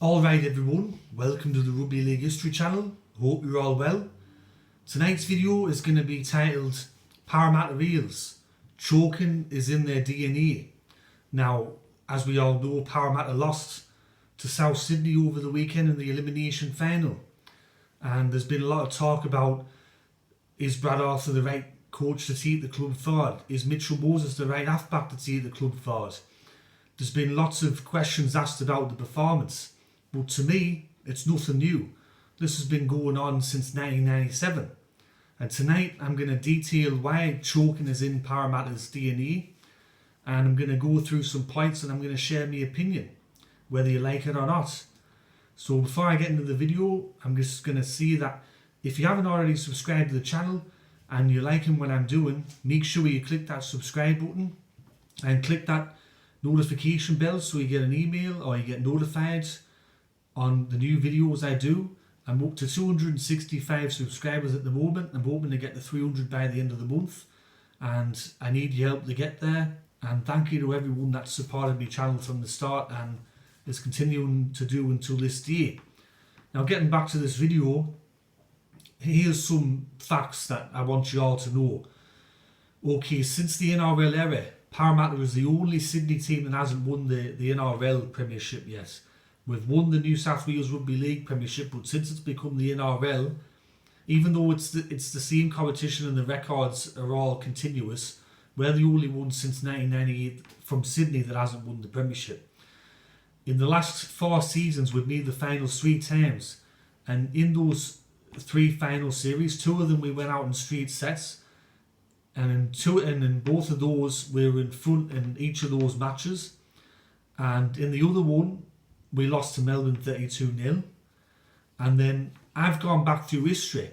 Alright everyone, welcome to the Rugby League History channel. Hope you're all well. Tonight's video is going to be titled Parramatta Eels. Choking is in their DNA. Now, as we all know, Parramatta lost to South Sydney over the weekend in the elimination final. And there's been a lot of talk about, is Brad Arthur the right coach to take the club forward? Is Mitchell Moses the right halfback to take the club forward? There's been lots of questions asked about the performance. But to me, it's nothing new. This has been going on since 1997. And tonight I'm going to detail why choking is in Parramatta's DNA. And I'm going to go through some points and I'm going to share my opinion, whether you like it or not. So before I get into the video, I'm just going to say that if you haven't already subscribed to the channel and you're liking what I'm doing, make sure you click that subscribe button and click that notification bell so you get an email or you get notified on the new videos I do. I'm up to 265 subscribers at the moment. I'm hoping to get to 300 by the end of the month, and I need your help to get there. And thank you to everyone that supported my channel from the start and is continuing to do until this day. Now, getting back to this video, here's some facts that I want you all to know. Okay, since the NRL era, Parramatta is the only Sydney team that hasn't won the NRL Premiership yet. We've won the New South Wales Rugby League Premiership, but since it's become the NRL, even though it's the same competition and the records are all continuous, we're the only one since 1998 from Sydney that hasn't won the Premiership. In the last 4 seasons, we've made the finals 3 times, and in those 3 final series, 2 of them we went out in straight sets, and in both of those we were in front in each of those matches, and in the other one we lost to Melbourne 32-0. And then I've gone back through history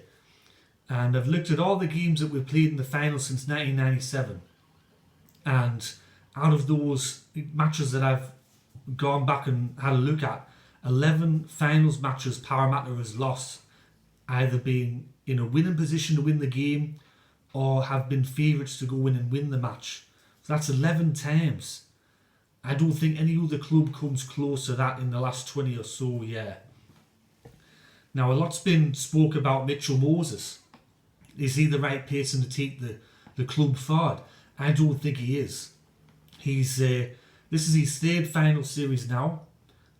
and I've looked at all the games that we've played in the final since 1997. And out of those matches that I've gone back and had a look at, 11 finals matches Parramatta has lost, either being in a winning position to win the game or have been favourites to go in and win the match. So that's 11 times. I don't think any other club comes close to that in the last 20 or so, yeah. Now, a lot's been spoke about Mitchell Moses. Is he the right person to take the club forward? I don't think he is. This is his 3rd final series now,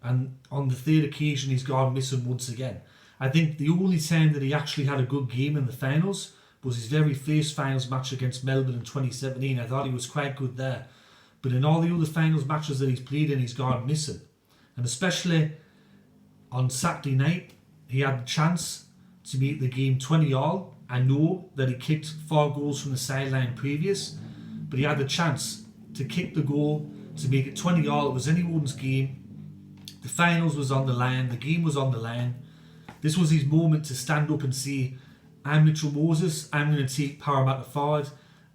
and on the 3rd occasion he's gone missing once again. I think the only time that he actually had a good game in the finals was his very first finals match against Melbourne in 2017. I thought he was quite good there. But in all the other finals matches that he's played in, he's gone missing. And especially on Saturday night, he had the chance to make the game 20-all. I know that he kicked 4 goals from the sideline previous, but he had the chance to kick the goal to make it 20-all. It was anyone's game. The finals was on the line. The game was on the line. This was his moment to stand up and say, I'm Mitchell Moses. I'm going to take Parramatta forward.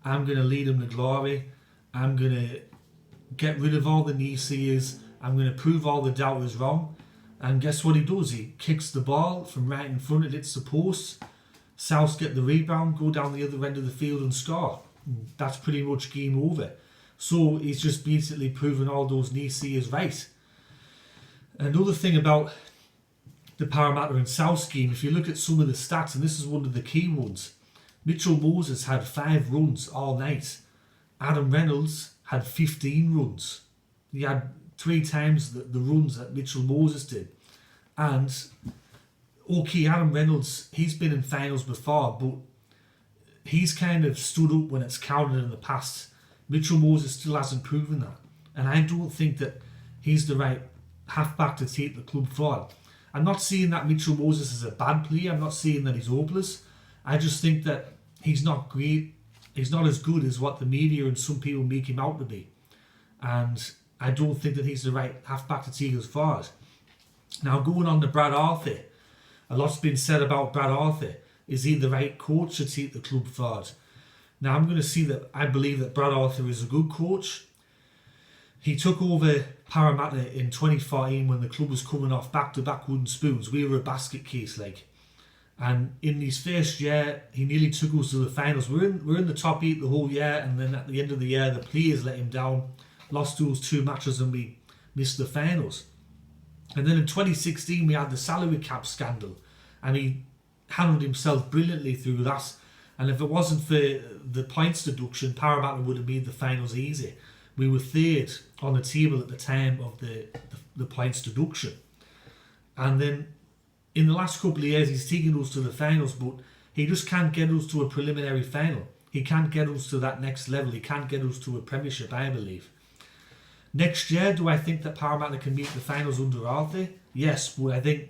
I'm going to lead him to glory. I'm going to get rid of all the naysayers. I'm going to prove all the doubters wrong. And guess what he does? He kicks the ball from right in front. It hits the post. Souths get the rebound, go down the other end of the field and score. That's pretty much game over. So he's just basically proven all those naysayers right. Another thing about the Parramatta and Souths game, if you look at some of the stats, and this is one of the key ones, Mitchell Moses had 5 runs all night. Adam Reynolds had 15 runs. He had 3 times the runs that Mitchell Moses did. And okay, Adam Reynolds, he's been in finals before, but he's kind of stood up when it's counted in the past. Mitchell Moses still hasn't proven that. And I don't think that he's the right halfback to take the club forward. I'm not saying that Mitchell Moses is a bad player. I'm not saying that he's hopeless. I just think that he's not great. He's not as good as what the media and some people make him out to be. And I don't think that he's the right halfback to take us forward. Now, going on to Brad Arthur. A lot's been said about Brad Arthur. Is he the right coach to take the club forward? Now, I'm going to say that I believe that Brad Arthur is a good coach. He took over Parramatta in 2014 when the club was coming off back-to-back wooden spoons. We were a basket case, like. And in his first year, he nearly took us to the finals. We're in the top 8 the whole year, and then at the end of the year, the players let him down, lost those 2 matches, and we missed the finals. And then in 2016 we had the salary cap scandal, and he handled himself brilliantly through that. And if it wasn't for the points deduction, Parramatta would have made the finals easy. We were third on the table at the time of the points deduction. And then in the last couple of years he's taken us to the finals, but he just can't get us to a preliminary final. He can't get us to that next level. He can't get us to a premiership, I believe. Next year, do I think that Parramatta can meet the finals under Arthur? Yes, but I think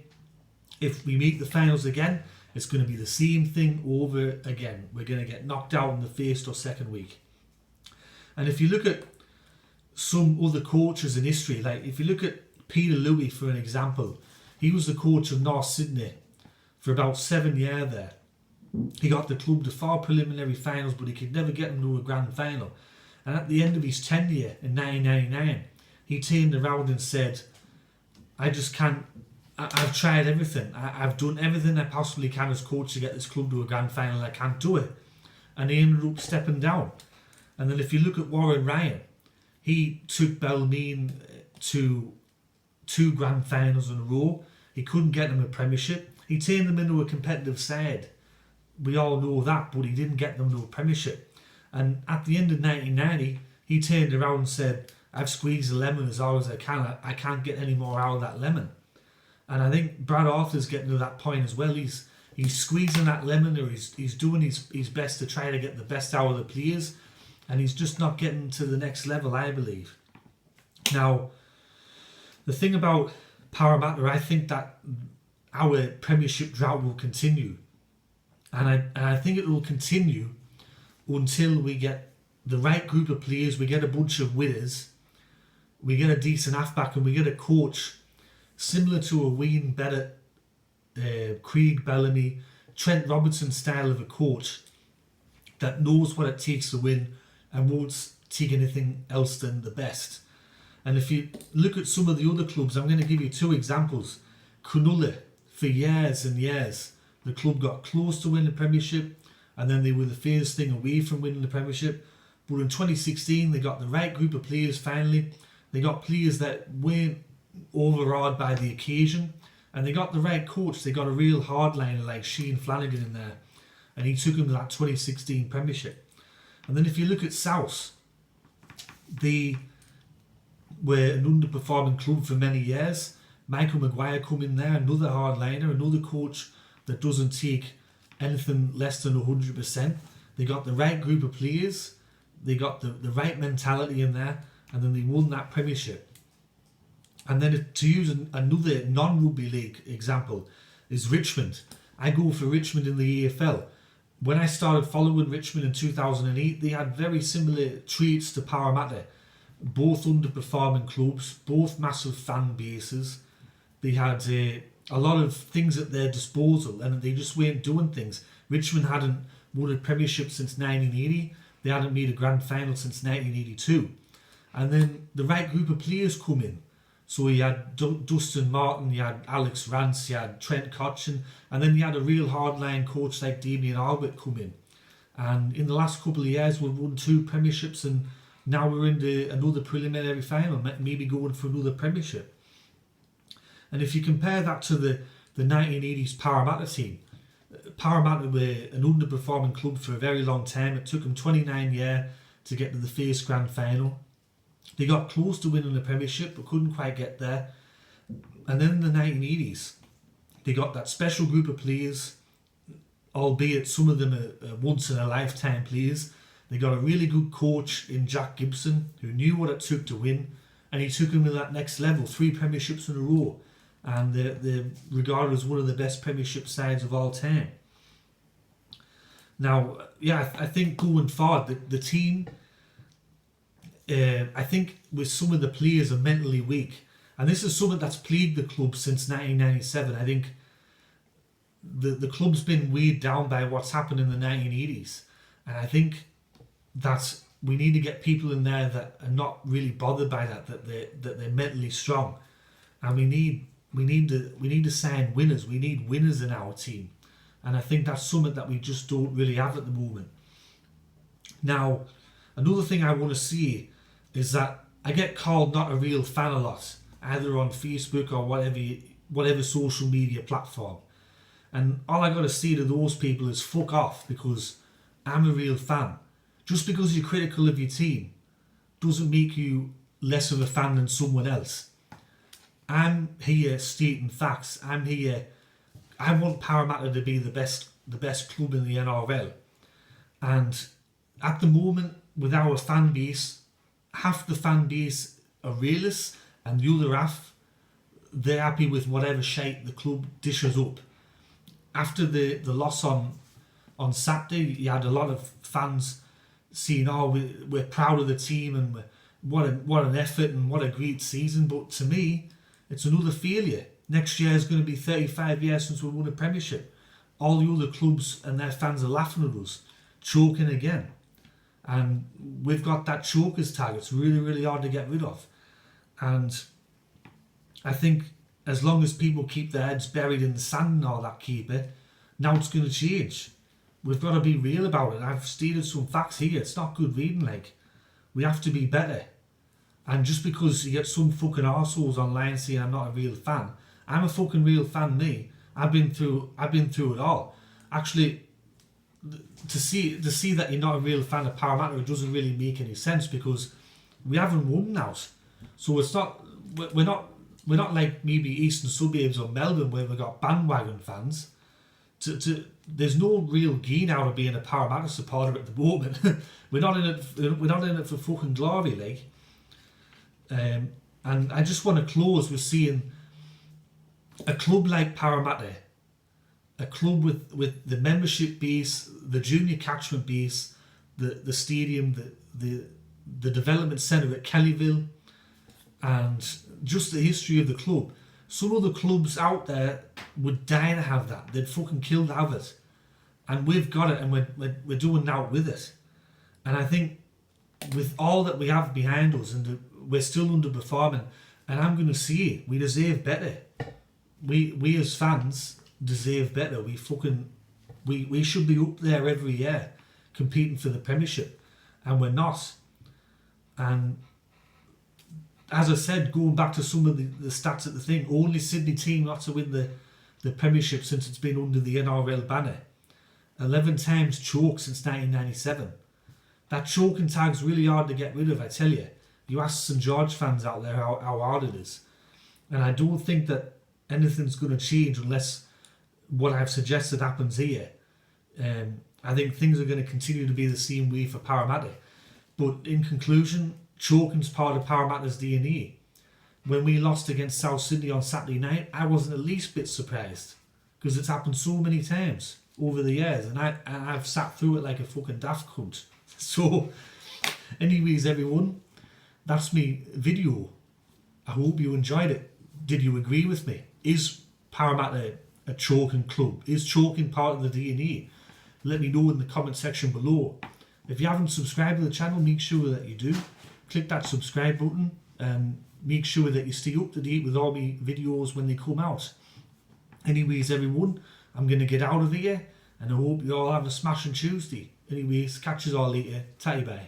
if we meet the finals again, it's going to be the same thing over again. We're going to get knocked out in the first or second week. And if you look at some other coaches in history, like if you look at Peter Louis for an example, he was the coach of North Sydney for about 7 years there. He got the club to 4 preliminary finals, but he could never get them to a grand final. And at the end of his tenure in 1999, he turned around and said, I just can't, I've tried everything. I've done everything I possibly can as coach to get this club to a grand final. I can't do it. And he ended up stepping down. And then if you look at Warren Ryan, he took Bellarmine to 2 grand finals in a row. He couldn't get them a premiership. He turned them into a competitive side. We all know that, but he didn't get them to a premiership. And at the end of 1990, he turned around and said, I've squeezed the lemon as hard as I can. I can't get any more out of that lemon. And I think Brad Arthur's getting to that point as well. He's squeezing that lemon, or he's doing his best to try to get the best out of the players. And he's just not getting to the next level, I believe. Now, the thing about Parramatta, I think that our premiership drought will continue. And I think it will continue until we get the right group of players, we get a bunch of winners, we get a decent halfback, and we get a coach similar to a Wayne Bennett, Craig Bellamy, Trent Robertson style of a coach that knows what it takes to win and won't take anything else than the best. And if you look at some of the other clubs, I'm going to give you 2 examples. Cronulla, for years and years, the club got close to winning the premiership, and then they were the furthest thing away from winning the premiership. But in 2016, they got the right group of players finally. They got players that weren't overawed by the occasion, and they got the right coach. They got a real hardliner like Shane Flanagan in there, and he took them to that 2016 premiership. And then if you look at South, they were an underperforming club for many years. Michael Maguire come in there, another hardliner, another coach that doesn't take anything less than 100%. They got the right group of players, they got the right mentality in there, and then they won that premiership. And then to use another non-rugby league example is Richmond. I go for Richmond in the AFL. When I started following Richmond in 2008, they had very similar traits to Parramatta. Both underperforming clubs, both massive fan bases. They had a lot of things at their disposal, and they just weren't doing things. Richmond hadn't won a premiership since 1980. They hadn't made a grand final since 1982. And then the right group of players come in. So you had Dustin Martin, you had Alex Rance, you had Trent Cotchin, and then you had a real hardline coach like Damien Albert come in. And in the last couple of years, we've won 2 premierships, and now we're into another preliminary final, maybe going for another premiership. And if you compare that to the 1980s Parramatta team, Parramatta were an underperforming club for a very long time. It took them 29 years to get to the first grand final. They got close to winning the premiership but couldn't quite get there. And then in the 1980s, they got that special group of players, albeit some of them are once in a lifetime players. They got a really good coach in Jack Gibson who knew what it took to win, and he took them to that next level, 3 premierships in a row. And they're regarded as one of the best premiership sides of all time. Now, yeah, I think going forward, the team, I think with some of the players are mentally weak. And this is something that's plagued the club since 1997. I think the club's been weighed down by what's happened in the 1980s. And I think that we need to get people in there that are not really bothered by that they're mentally strong. And we need to sign winners. We need winners in our team. And I think that's something that we just don't really have at the moment. Now, another thing I want to see is that I get called not a real fan a lot. either on Facebook or whatever social media platform. And all I gotta say to those people is fuck off, because I'm a real fan. Just because you're critical of your team doesn't make you less of a fan than someone else. I'm here stating facts. I want Parramatta to be the best club in the NRL. And at the moment, with our fan base, half the fan base are realists, and the other half, they're happy with whatever shape the club dishes up. After the loss on Saturday, you had a lot of fans saying, "Oh, we're proud of the team, and what an effort and what a great season." But to me, it's another failure. Next year is going to be 35 years since we won a premiership. All the other clubs and their fans are laughing at us, choking again. And we've got that chokers tag. It's really, really hard to get rid of. And I think as long as people keep their heads buried in the sand and all that, keep it, now it's going to change. We've got to be real about it. I've stated some facts here. It's not good reading, like. We have to be better. And just because you get some fucking arseholes online saying I'm not a real fan, I'm a fucking real fan, me. I've been through it all. Actually, to see that you're not a real fan of Parramatta, it doesn't really make any sense, because we haven't won now. So it's not, we're not like maybe Eastern Suburbs or Melbourne where we've got bandwagon fans. There's no real gain out of being a Parramatta supporter at the moment. we're not in it for fucking glory, like. And I just want to close with seeing a club like Parramatta, a club with the membership base, the junior catchment base, the stadium, the development centre at Kellyville, and just the history of the club. Some other clubs out there would die to have that. They'd fucking kill to have it. And we've got it, and we're doing now with it. And I think with all that we have behind us, and we're still underperforming, and I'm going to say it, we deserve better. We as fans deserve better. We should be up there every year competing for the premiership, and we're not. And as I said, going back to some of the stats at the thing, only Sydney team not to win the premiership since it's been under the NRL banner. 11 times choke since 1997. That choking tag's really hard to get rid of, I tell you. You ask St George fans out there how hard it is. And I don't think that anything's going to change unless what I've suggested happens here. I think things are going to continue to be the same way for Parramatta. But in conclusion, choking's part of Parramatta's DNA. When we lost against South Sydney on Saturday night, I wasn't the least bit surprised, because it's happened so many times over the years, and I've sat through it like a fucking daft cunt. So, anyways, everyone, that's me video. I hope you enjoyed it. Did you agree with me? Is Parramatta a choking club? Is choking part of the DNA? Let me know in the comment section below. If you haven't subscribed to the channel, make sure that you do. Click that subscribe button and make sure that you stay up to date with all my videos when they come out. Anyways, everyone, I'm going to get out of here, and I hope you all have a smashing Tuesday. Anyways, catch us all later. Tatty bye.